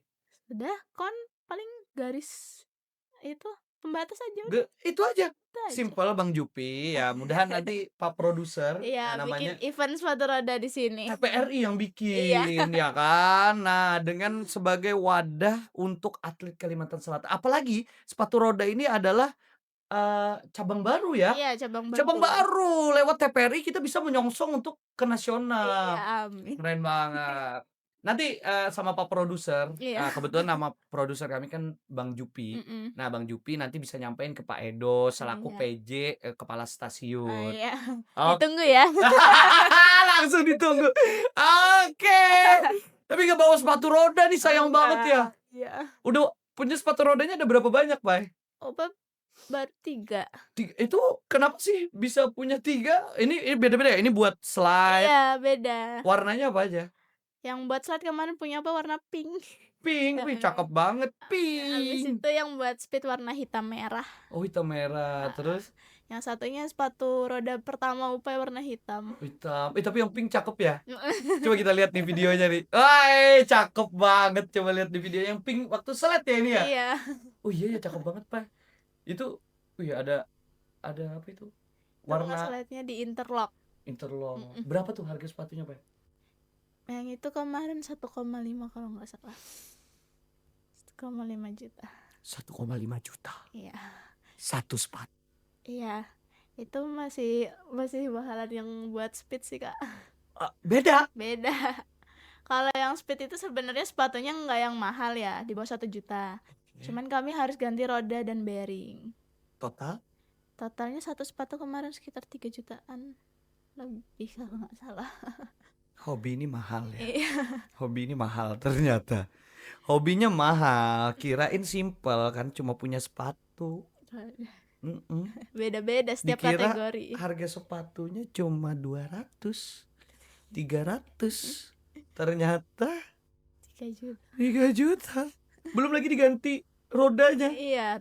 Udah, kon paling garis itu, pembatas aja udah, Itu aja, itu aja. simpel Bang Jupi, ya mudahan nanti Pak Produser, Iya, bikin namanya event sepatu roda di sini. TPRI yang Iya. bikin, ya kan? Nah, dengan sebagai wadah untuk atlet Kalimantan Selatan, apalagi sepatu roda ini adalah, cabang baru ya, Iya, cabang cabang baru. baru, lewat TPRI kita bisa menyongsong untuk ke Iya, nasional, amin. keren banget. Nanti, sama Pak Produser, Iya. kebetulan nama produser kami kan Bang Jupi. Mhm. Nah, Bang Jupi nanti bisa nyampein ke Pak Edo selaku Iya. PJ, kepala Oh, stasiun. iya. Ok Ditunggu ya. langsung ditunggu. Oke, tapi nggak bawa sepatu roda nih, sayang banget ya. Enggak. Iya. Udah punya sepatu rodanya ada berapa banyak, Bay? Opa baru 3. Itu kenapa sih bisa punya 3? Ini beda-beda ya? Ini buat slide, Iya, beda. warnanya apa aja? Yang buat slide kemarin punya apa warna pink. Pink, wih Heeh. cakep banget, Habis pink. itu yang buat speed warna hitam merah. Oh, hitam merah, Heeh. terus Yang satunya sepatu roda pertama UPI warna hitam. hitam. Tapi yang pink cakep ya? Coba kita lihat nih videonya nih. Wah, cakep banget. Coba lihat di video yang pink waktu slide ya ini ya? Iya. Oh iya ya, cakep banget, Pak. Itu, wih ada apa itu? Itu kalau Warna slide-nya di interlock. interlock. Mhm. Berapa tuh harga sepatunya, Pak? Yang itu kemarin 1,5 kalau nggak salah. 1,5 juta. 1,5 juta. Iya. Satu sepatu. Iya. Itu masih masih mahalan yang buat speed sih, Kak. Beda. Beda. Kalau yang speed itu sebenarnya sepatunya nggak yang mahal ya, di bawah 1 juta. Cuman kami harus ganti roda dan bearing. Total Totalnya satu sepatu kemarin sekitar 3 jutaan lebih kalau nggak salah. hobi ini mahal ya. Iya. Hobi ini mahal ternyata. Hobinya mahal, kirain simpel kan cuma punya sepatu. Mm-mm. Beda-beda setiap Dikira kategori. harga sepatunya cuma 200, 300. Ternyata 3 juta. 3 juta. Belum lagi diganti rodanya. Iya,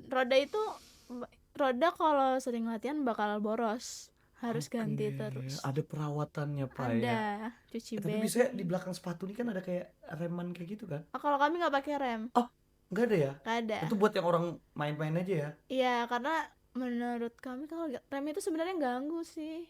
roda kalau sering latihan bakal boros, harus ganti Oke, terus. ada perawatannya, Pak, ya. Ada, cuci Tapi biasanya di bensin. belakang sepatu ini kan ada kayak reman kayak gitu kan? Kalau kami nggak pakai rem, Oh, nggak ada ya? nggak ada. Itu buat yang orang main-main aja ya? Iya, karena menurut kami kalau rem itu sebenarnya ganggu sih.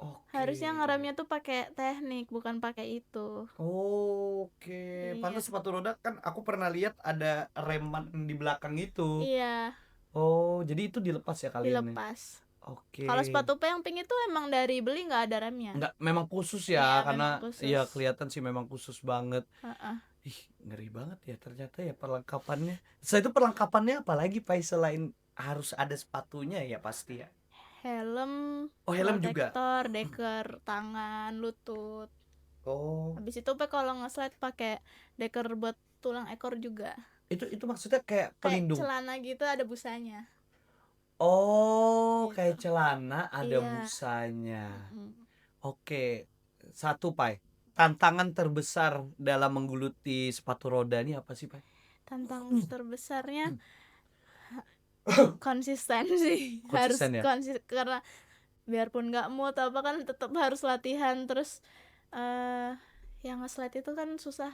Oke. Harusnya ngeremnya tuh pakai teknik, bukan pakai itu. Oke, Iya. pantas sepatu roda kan aku pernah lihat ada reman di belakang itu. Iya, Oh, jadi itu dilepas ya kalian nih? dilepas. Oke. Kalau sepatu pink itu emang dari beli nggak ada remnya. Nggak, memang khusus ya, Iya, memang karena ya khusus. kelihatan sih memang khusus banget. Heeh. Ih, ngeri banget ya ternyata ya perlengkapannya. Setelah itu perlengkapannya apa lagi, Pak, selain harus ada sepatunya ya pasti ya? Helm, Oh, helm juga? protektor, deker tangan, lutut. Oh, Habis itu kalau nge-slide pakai deker buat tulang ekor juga. itu maksudnya kayak Kayak pelindung? celana gitu ada busanya. Oh, Gitu. kayak celana ada Iya. busanya. Mm-mm. Oke, satu, Pai. Tantangan terbesar dalam menggeluti sepatu roda ini apa sih, Pai? Tantangan terbesarnya konsistensi. Harus Konsisten ya? karena biarpun nggak mood apa kan tetap harus latihan terus yang nge-slide itu kan susah.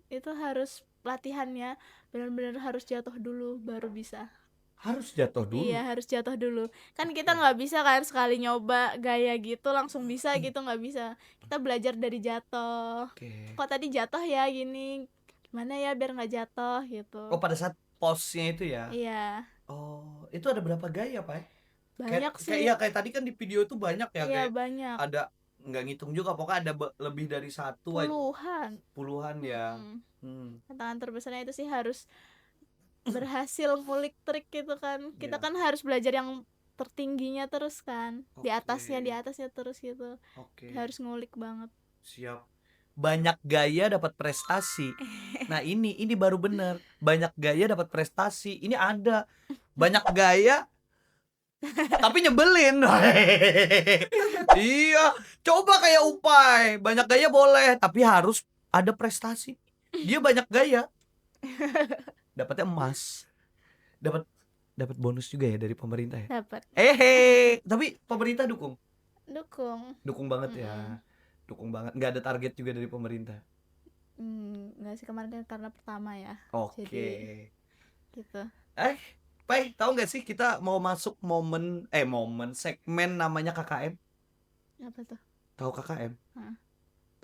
Itu harus latihannya benar-benar harus jatuh dulu baru bisa. Harus jatuh dulu. Iya, harus jatuh dulu. Kan kita Oke. nggak bisa kan sekali nyoba gaya gitu langsung bisa gitu, nggak bisa. Kita belajar dari jatuh. Oke. Kok tadi jatuh ya gini, gimana ya biar nggak jatuh gitu. Oh, pada saat pose-nya itu ya? Iya, Oh, itu ada berapa gaya, Pai? Kayak banyak kayak sih. ya kayak tadi kan di video itu banyak ya, Iya, kayak banyak. ada, nggak ngitung juga, pokoknya ada lebih dari satu aja. Puluhan. Puluhan ya. Mm-mm. Hmm. Tantangan terbesarnya itu sih harus berhasil ngulik trik gitu kan. Kita Ya. kan harus belajar yang tertingginya terus kan. Di Oke. atasnya terus gitu. Oke. Harus ngulik banget. Siap. Banyak gaya dapat prestasi. Nah, ini baru bener. Banyak gaya dapat prestasi. Ini ada. Banyak gaya tapi nyebelin. Iya, coba kayak Upai. Banyak gaya boleh, tapi harus ada prestasi. Dia banyak gaya, dapatnya emas. Dapat dapat bonus juga ya dari pemerintah ya. Dapat. Tapi pemerintah dukung. Dukung. Dukung banget ya. Dukung banget. Nggak ada target juga dari pemerintah. Nggak sih kemarin kan karena pertama ya. Oke. Jadi gitu. Pai, tahu nggak sih kita mau masuk momen segmen namanya KKM? Apa tuh? Tahu KKM? Heeh.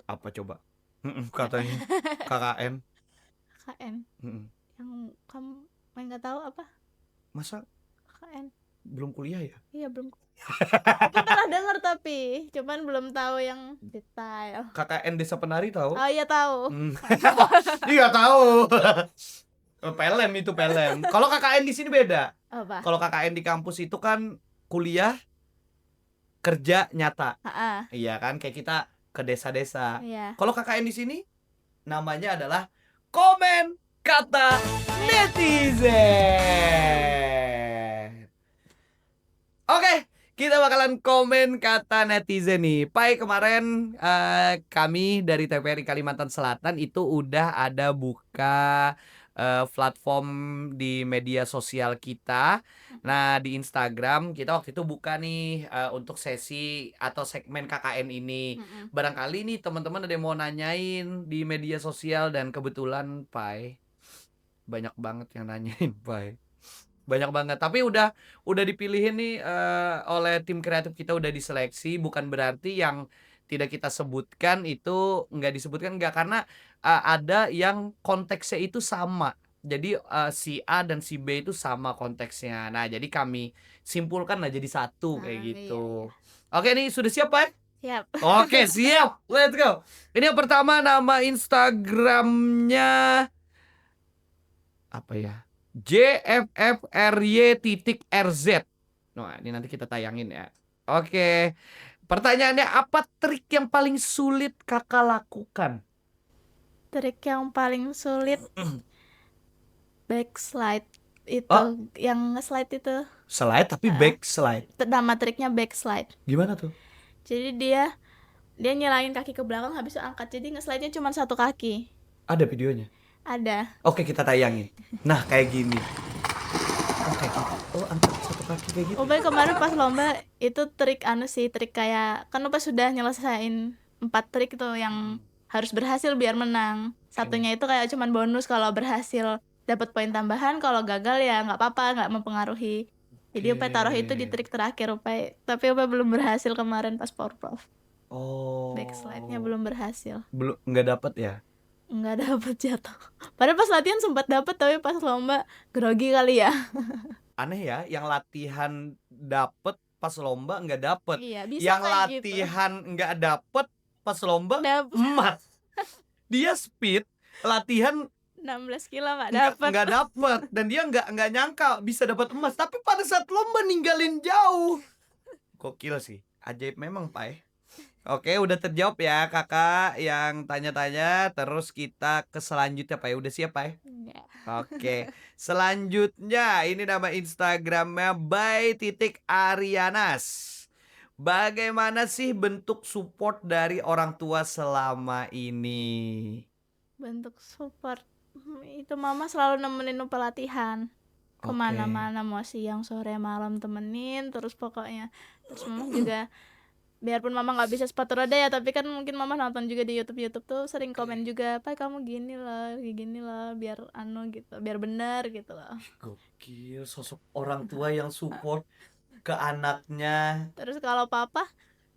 Apa coba? Katanya KKM. KKN. Mm-mm. Yang kamu nggak tahu apa? Masa KKN. belum kuliah ya? Iya belum. Aku pernah dengar tapi cuman belum tahu yang detail. KKN Desa Penari tahu? Oh iya tahu. Iya tahu. Pelem itu pelem. Kalau KKN di sini beda. Apa? Kalau KKN di kampus itu kan kuliah kerja nyata. Iya kan, kayak kita ke desa-desa. Iya. Kalau KKN di sini namanya adalah komen kata netizen. Oke, kita bakalan komen kata netizen nih. Pai, kemarin kami dari TVRI Kalimantan Selatan itu udah ada buka platform di media sosial kita. Nah, di Instagram kita waktu itu buka nih untuk sesi atau segmen KKN ini. Barangkali nih teman-teman ada yang mau nanyain di media sosial, dan kebetulan Pai banyak banget yang nanyain, Pai. Banyak banget, tapi udah dipilihin nih oleh tim kreatif kita, udah diseleksi. Bukan berarti yang tidak kita sebutkan itu nggak disebutkan, nggak, karena ada yang konteksnya itu sama. Jadi si A dan si B itu sama konteksnya. Nah, jadi kami simpulkan lah jadi satu kayak gitu. Oke, nih sudah siap, Pak? Siap. Oke, siap. Let's go. Ini yang pertama, nama Instagramnya apa ya? JFFRY.RZ. Nah, ini nanti kita tayangin ya. Oke. Pertanyaannya, apa trik yang paling sulit kakak lakukan? Trik yang paling sulit backslide itu. Yang nge-slide itu. Slide tapi backslide. Nama triknya backslide. Gimana tuh? Jadi dia nyelangin kaki ke belakang habis itu angkat. Jadi nge-slide-nya cuma satu kaki. Ada videonya? Ada. Oke, kita tayangin. Nah, kayak gini. Oh, angkat satu kaki kayak gitu? Upay kemarin pas lomba itu trik trik kayak kan Upay sudah nyelesain 4 trik tuh yang harus berhasil biar menang. Oke. Satunya itu kayak cuman bonus kalau berhasil dapat poin tambahan, kalau gagal ya nggak apa-apa, nggak mempengaruhi. Jadi Upay taruh itu di Oke. trik terakhir Upay, tapi Upay belum berhasil kemarin pas Powerpuff. Backslide-nya Oh, belum berhasil. belum nggak dapet ya? Nggak dapet jatuh. Padahal pas latihan sempat dapet tapi pas lomba grogi kali ya. Aneh ya, yang latihan dapet pas lomba nggak dapet. Iya, bisa Yang kayak gitu. latihan nggak dapet pas lomba Dapet emas. Dia speed latihan 16 kilo nggak nggak dapet. nggak dapet dan dia nggak nyangka bisa dapat emas. Tapi pada saat lomba ninggalin jauh. Gokil sih, ajaib memang Pai. Oke, udah terjawab ya kakak yang tanya-tanya. Terus kita ke selanjutnya Pai. Udah siap Pai? Enggak. Oke, selanjutnya ini nama Instagramnya by.arianas. Bagaimana sih bentuk support dari orang tua selama ini? Bentuk support, itu mama selalu nemenin pelatihan. Oke. Kemana-mana mau siang, sore, malam temenin terus pokoknya. Terus mama juga biarpun mama nggak bisa sepatu roda ya, tapi kan mungkin mama nonton juga di YouTube tuh sering komen juga, "Pai kamu gini loh, biar gitu, biar benar gitu loh." Gokil, sosok orang tua yang support ke anaknya. Terus kalau papa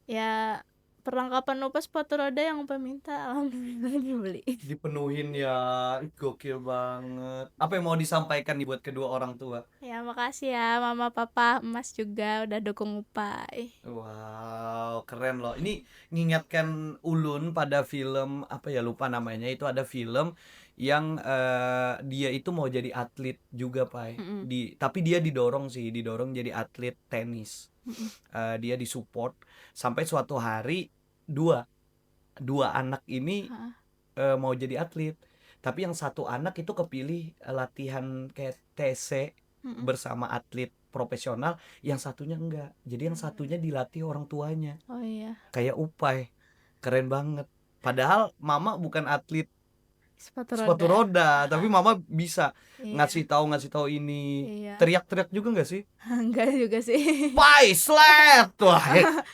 ya perlengkapan Upa sepatu roda yang Upa minta alhamdulillah dibeli. Dipenuhin ya, gokil banget. Apa yang mau disampaikan nih buat kedua orang tua? Ya makasih ya mama, papa, emas juga udah dukung Upai. Wow, keren loh. Ini ngingatkan ulun pada film apa ya, lupa namanya. Itu ada film yang dia itu mau jadi atlet juga, Pai. Tapi dia didorong jadi atlet tenis. Dia disupport sampai suatu hari dua anak ini mau jadi atlet. Tapi yang satu anak itu kepilih latihan kayak TC bersama atlet profesional, yang satunya enggak. Jadi yang satunya dilatih orang tuanya. Oh iya, Kayak Upai. Keren banget. Padahal mama bukan atlet sepatu sepatu roda, tapi mama bisa Iya. ngasih tahu ini. Iya. Teriak-teriak juga enggak sih? Enggak juga sih. Pai, slap! Wah,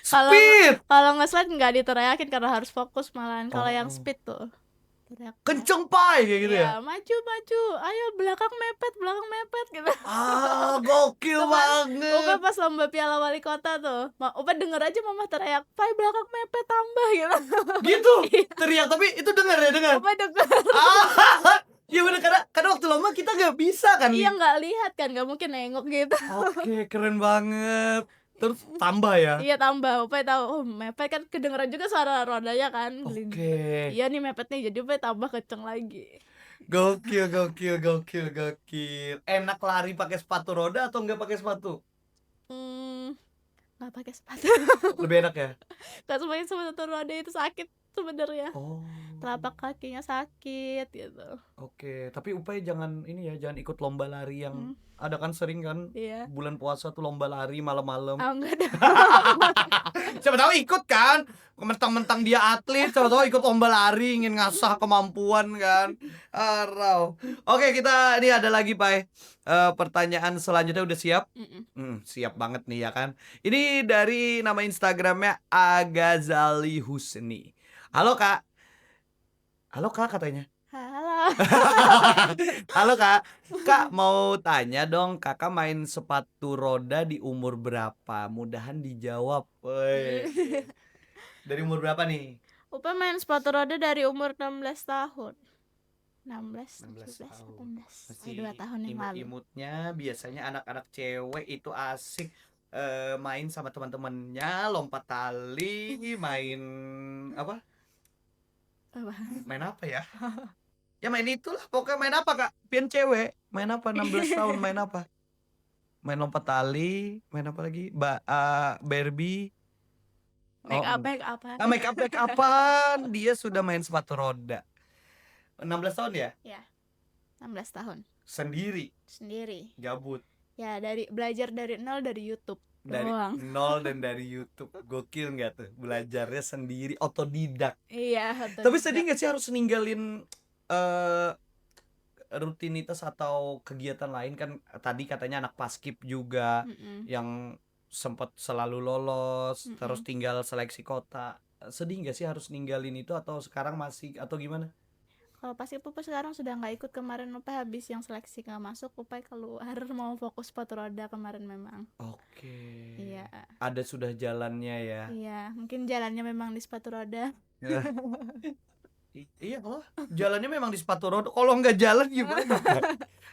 Kalau speed! kalau nge-slide nggak diteriakin karena harus fokus malahan. Kalau yang Oh. speed tuh teriak. Kenceng, Pai, kayak gitu ya? Iya, maju, ayo belakang mepet gitu. Ah, gokil banget. Upa pas lomba piala wali kota tuh, Upa denger aja mama teriak, "Pai belakang mepet tambah," gitu. Gitu, teriak, tapi itu dengar ya, dengar. Upa denger. Iya bener, karena waktu lama kita nggak bisa kan. Iya nggak lihat kan, nggak mungkin nengok gitu. Oke, keren banget. Terus tambah ya. Iya tambah, Upa tahu, oh mepet kan kedengeran juga suara rodanya kan. Oke. Iya nih mepet nih, jadi Upa tambah kenceng lagi. Gokil. Enak lari pakai sepatu roda atau nggak pakai sepatu? Nggak pakai sepatu. Lebih enak ya? Kalau main sepatu roda itu sakit sebenarnya. Oh. Telapak kakinya sakit gitu. Oke, tapi Upai jangan ikut lomba lari yang ada kan sering kan. Iya. Bulan puasa tuh lomba lari malam-malam. Oh enggak ada. Siapa tahu ikut kan, mentang-mentang dia atlet, siapa tahu ikut lomba lari, ingin ngasah kemampuan kan. Arau. Oke, ini ada lagi Pai. Pertanyaan selanjutnya udah siap? Siap banget nih ya kan. Ini dari nama Instagramnya Agazali Husni. Halo kak katanya. Halo. Halo kak mau tanya dong, kakak main sepatu roda di umur berapa? Mudahan dijawab. Woi. Dari umur berapa nih? Upa main sepatu roda dari umur 16 tahun. 16 tahun. 18, 2 tahun yang lalu. Imut-imutnya biasanya anak-anak cewek itu asik main sama teman-temannya, lompat tali, main apa? Main apa ya? Ya main itulah, pokoknya main apa kak? Pian cewek, main apa 16 tahun main apa? Main lompat tali, main apa lagi? Barbie. Make Make upan. Dia sudah main sepatu roda. 16 tahun ya? Ya. 16 tahun. Sendiri. Gabut. Ya, belajar dari nol dari YouTube. Dari nol dan dari YouTube. Gokil nggak tuh? Belajarnya sendiri, otodidak. Iya. Tapi sedih nggak sih harus ninggalin rutinitas atau kegiatan lain kan tadi katanya anak Paskib juga Mhm, yang sempat selalu lolos, terus mhm. tinggal seleksi kota. Sedih nggak sih harus ninggalin itu atau sekarang masih atau gimana? Kalau pas itu Pupa sekarang sudah nggak ikut, kemarin Upa habis yang seleksi nggak masuk, Upa keluar mau fokus sepatu roda kemarin memang. Oke. Iya, Ada sudah jalannya ya. iya, mungkin jalannya memang di sepatu roda. Iya kalau jalannya memang di sepatu roda, kalau nggak jalan gimana, Pak?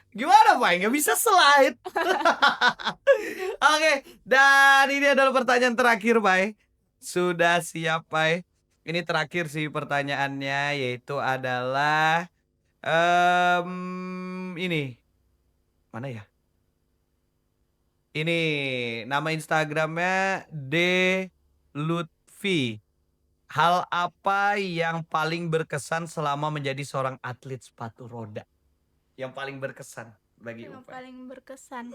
Gimana, Pak? Nggak bisa slide. Oke, dan ini adalah pertanyaan terakhir, Pak. Sudah siap, Pak? Ini terakhir sih pertanyaannya, yaitu adalah, ini, mana ya? Ini, nama Instagramnya Lutfi. Hal apa yang paling berkesan selama menjadi seorang atlet sepatu roda? Yang paling berkesan bagi Yang Upay? paling berkesan,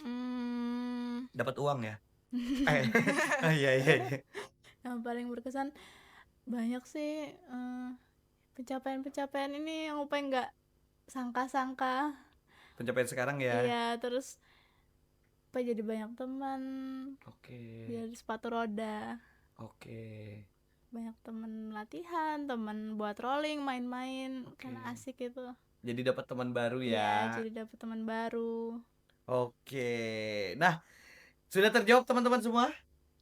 mmm, Dapat uang ya? Eh, oh, iya iya iya. yang paling berkesan banyak sih, pencapaian-pencapaian ini yang Upa nggak sangka-sangka. Pencapaian sekarang ya? Iya, terus Upa jadi banyak teman, Oke, dari sepatu roda. oke, Banyak temen latihan, temen buat rolling, main-main, oke. kan asik itu. Jadi dapat teman baru Iya, ya? jadi dapet teman baru. Oke. Nah, sudah terjawab teman-teman semua?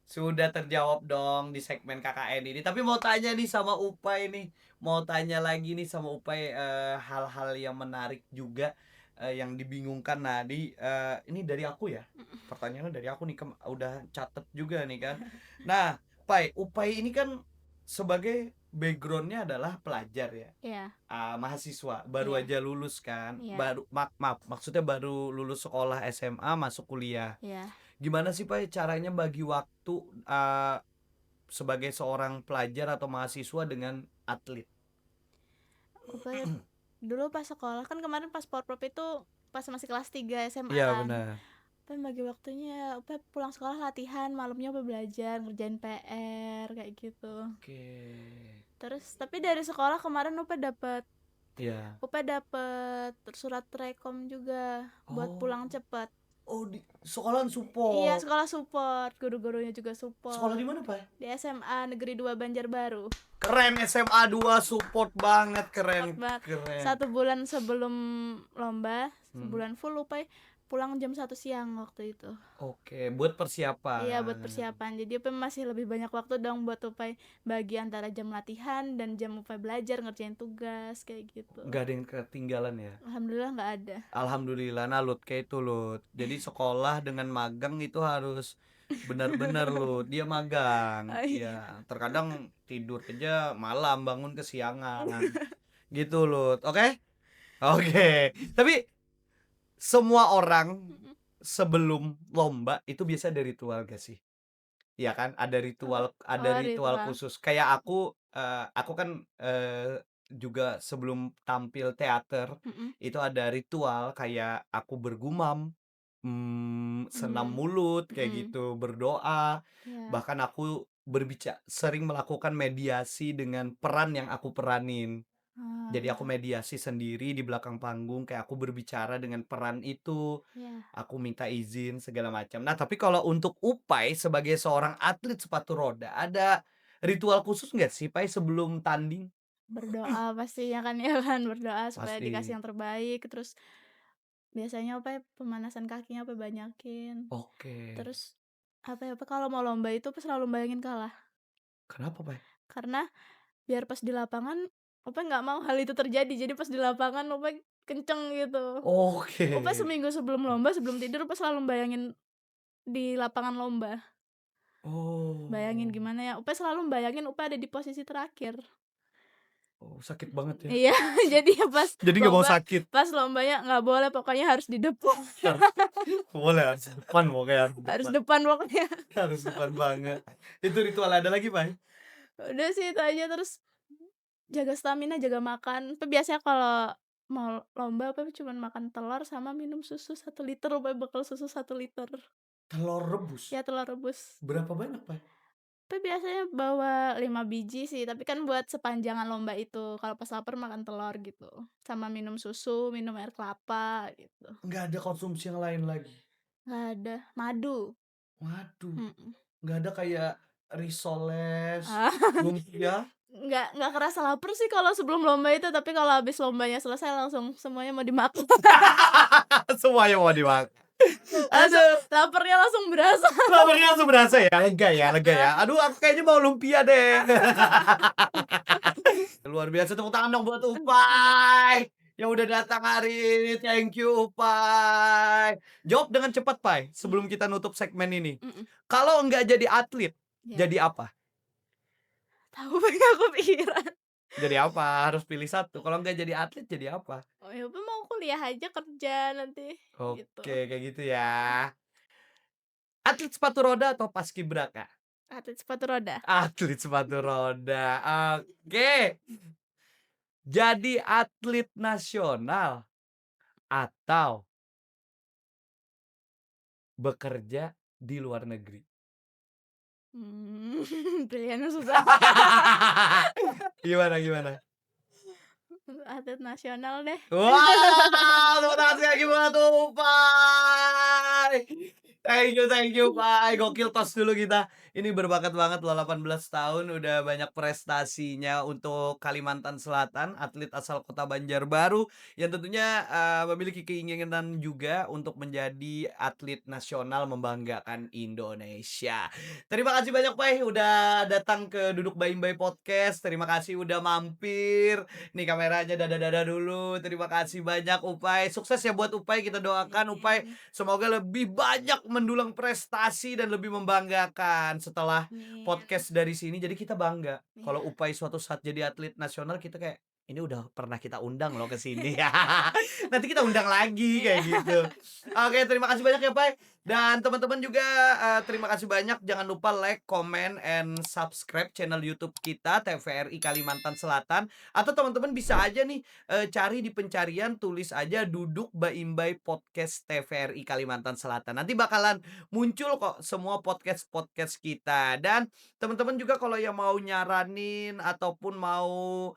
Sudah terjawab dong di segmen KKN ini. Tapi mau tanya nih sama Upay nih, mau tanya lagi nih sama Upay, hal-hal yang menarik juga, yang dibingungkan. Nah, ini dari aku ya, pertanyaannya dari aku nih, udah catet juga nih kan. Nah, Upay ini kan sebagai backgroundnya adalah pelajar ya, Iya, mahasiswa, baru iya, aja lulus kan, iya, maaf, maksudnya baru lulus sekolah SMA masuk kuliah. iya. Gimana sih, Pak, caranya bagi waktu, eee, sebagai seorang pelajar atau mahasiswa dengan atlet? Pokoknya dulu pas sekolah kan kemarin pas Porprov itu pas masih kelas 3 SMA Iya, kan. benar. Kan bagi waktunya Upa pulang sekolah latihan, malamnya Upa belajar, ngerjain PR kayak gitu. Oke. Terus tapi dari sekolah kemarin Iya. Upa dapet surat rekom juga buat Oh. pulang cepet. Oh, di sekolahan Iya, support. sekolah support, guru-gurunya juga Sekolah support. di mana, Pak? Di SMA Negeri 2 Banjarbaru. Keren, SMA 2 support banget, keren Support banget. keren. 1 bulan sebelum lomba, Mhm. sebulan full lupa pulang jam 1 siang waktu itu. Oke, buat Iya, buat persiapan. persiapan. Jadi Upai masih lebih banyak waktu dong buat Upai bagi antara jam latihan dan jam Upai belajar ngerjain tugas kayak gitu. Nggak ada yang ketinggalan ya? Alhamdulillah nggak ada. Alhamdulillah, nah Lut, kayak itu Lut. Jadi sekolah dengan magang itu harus benar-benar Lut. Dia magang, Oh iya. ya. Terkadang tidur aja malam, bangun kesiangan. Gitu Lut. Oke? Oke. Tapi semua orang Mm-mm. sebelum lomba itu biasa ada ritual gak sih? Iya kan? Apa? Ada Oh, ritual ritual. khusus. Kayak aku kan juga sebelum tampil teater Mm-mm. itu ada ritual kayak aku bergumam, senam Mm. mulut kayak Mm. gitu, berdoa, Ya. bahkan aku sering melakukan mediasi dengan peran yang aku peranin. Jadi aku Ah, mediasi sendiri di belakang panggung, kayak aku berbicara dengan peran itu, ya. aku minta izin segala macam. Nah, tapi kalau untuk Upay sebagai seorang atlet sepatu roda, ada ritual khusus nggak sih, Pai, sebelum tanding? Berdoa pastinya kan ya kan, berdoa supaya dikasih Pasti. yang terbaik, terus biasanya apa ya, pemanasan kakinya apa banyakin. Oke. Terus apa ya, apa kalau mau lomba itu apa selalu bayangin kalah. Kenapa, Pai? Karena biar pas di lapangan Opa nggak mau hal itu terjadi. Jadi pas di lapangan Opa kenceng gitu. Opa Oke. seminggu sebelum lomba, sebelum tidur Opa selalu bayangin di lapangan lomba. Bayangin Oh. gimana ya, Opa selalu bayangin Opa ada di posisi terakhir. Oh, sakit banget ya? Iya, jadi ya Jadi nggak mau sakit? pas lombanya nggak boleh pokoknya harus di depan. Boleh, harus depan pokoknya, harus Harus depan. depan pokoknya. Harus depan banget. Itu ritual ada lagi, Pai? Udah sih itu aja, terus jaga stamina, jaga makan. Tapi biasanya kalau mau lomba apa cuman makan telur sama minum susu 1 liter, Opa bekal susu 1 liter. Telur rebus? Ya telur rebus. Berapa banyak, Pai? Tapi biasanya bawa 5 biji sih, tapi kan buat sepanjangan lomba itu, kalau pas lapar makan telur gitu, sama minum susu, minum air kelapa gitu. Nggak ada konsumsi yang lain lagi? Nggak ada, madu, Waduh, mhm. nggak ada kayak risoles, Ah, lumpia? nggak kerasa lapar sih kalau sebelum lomba itu, tapi kalau habis lombanya selesai langsung semuanya mau dimakan. Semuanya mau dimakan. Langsung Aduh, laparnya langsung berasa. laparnya langsung berasa ya? Lega ya, lega ya. Aduh, aku kayaknya mau lumpia deh. Luar biasa, tepuk tangan dong buat Upay, yang udah datang hari ini. Thank you, Upay. Jawab dengan cepat, Pai, Iya, sebelum kita nutup segmen ini. mhm, Kalau nggak jadi atlet, iya. jadi apa? Tahu nggak kepikiran. Jadi apa? Harus pilih satu. Kalau nggak jadi atlet, jadi apa? Oh ya udah mau kuliah aja kerja nanti, gitu. Oke, kayak gitu ya. Atlet sepatu roda atau paskibraka? Atlet sepatu roda. Atlet sepatu roda, oke. Jadi atlet nasional atau bekerja di luar negeri? Pilihannya susah. Gimana gimana? Atlet nasional deh. Wow, tepuk tangan sekali lagi buat Upay. Thank you, Pai. Gokil, tos dulu kita. Ini berbakat banget loh, 18 tahun udah banyak prestasinya untuk Kalimantan Selatan, atlet asal Kota Banjarbaru yang tentunya, memiliki keinginan juga untuk menjadi atlet nasional membanggakan Indonesia. Terima kasih banyak, Pai, udah datang ke Duduk Baim-Baim Podcast. Terima kasih udah mampir. Nih kameranya dadah-dadah dulu. Terima kasih banyak Upay. Sukses ya buat Upay. Kita doakan Upay Amin, semoga lebih banyak mendulang prestasi dan lebih membanggakan setelah amin. podcast dari sini. Jadi kita bangga Iya. kalau Upay suatu saat jadi atlet nasional, kita kayak ini udah pernah kita undang loh ke sini. Nanti kita undang lagi Iya. kayak gitu. Oke, terima kasih banyak ya, Pay. Dan teman-teman juga, terima kasih banyak. Jangan lupa like, comment, and subscribe channel YouTube kita TVRI Kalimantan Selatan. Atau teman-teman bisa aja nih, cari di pencarian, tulis aja Duduk Baimbai Podcast TVRI Kalimantan Selatan. Nanti bakalan muncul kok semua podcast-podcast kita. Dan teman-teman juga kalau yang mau nyaranin ataupun mau,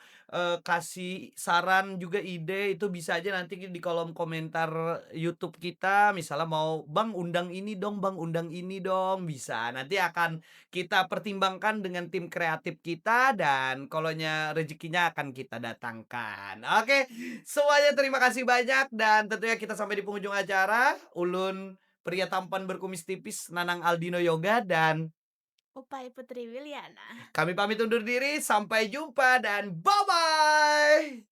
kasih saran juga ide, itu bisa aja nanti di kolom komentar YouTube kita. Misalnya mau, "Bang, undang ini dong Bang, undang ini dong." Bisa. Nanti akan kita pertimbangkan dengan tim kreatif kita dan kalonya rezekinya akan kita datangkan. Oke, semuanya terima kasih banyak dan tentunya kita sampai di penghujung acara. Ulun, pria tampan berkumis tipis, Nanang Aldino Yoga, dan Upay Putri Wiliana. kami pamit undur diri. Sampai jumpa dan bye-bye.